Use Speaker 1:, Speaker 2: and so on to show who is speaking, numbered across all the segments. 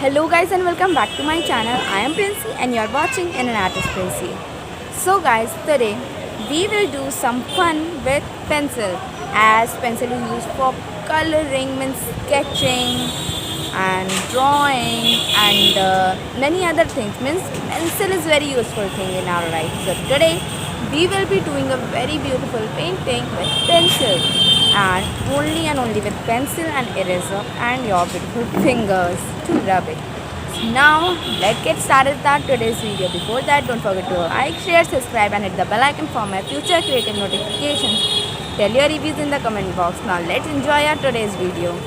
Speaker 1: Hello guys and welcome back to my channel. I am Princey and you are watching In an Artist Princey. So guys, today we will do some fun with pencil, as pencil is used for coloring, means sketching and drawing and many other things, means pencil is very useful thing in our life. So today we will be doing a very beautiful painting with pencil, and only with pencil and eraser and your beautiful fingers to rub it. So now let's get started with our today's video. Before that, don't forget to like, share, subscribe and hit the bell icon for my future creative notifications. Tell your reviews in the comment box. Now let's enjoy our today's video.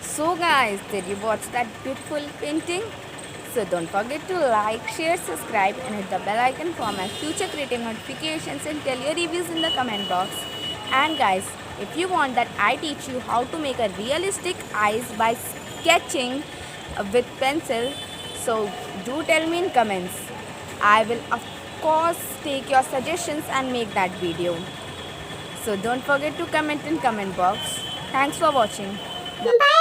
Speaker 1: So guys, did you watch that beautiful painting? So don't forget to like, share, subscribe and hit the bell icon for my future creative notifications, and tell your reviews in the comment box. And guys, if you want that I teach you how to make a realistic eyes by sketching with pencil, so do tell me in comments. I will of course take your suggestions and make that video. So don't forget to comment in comment box. Thanks for watching. Bye.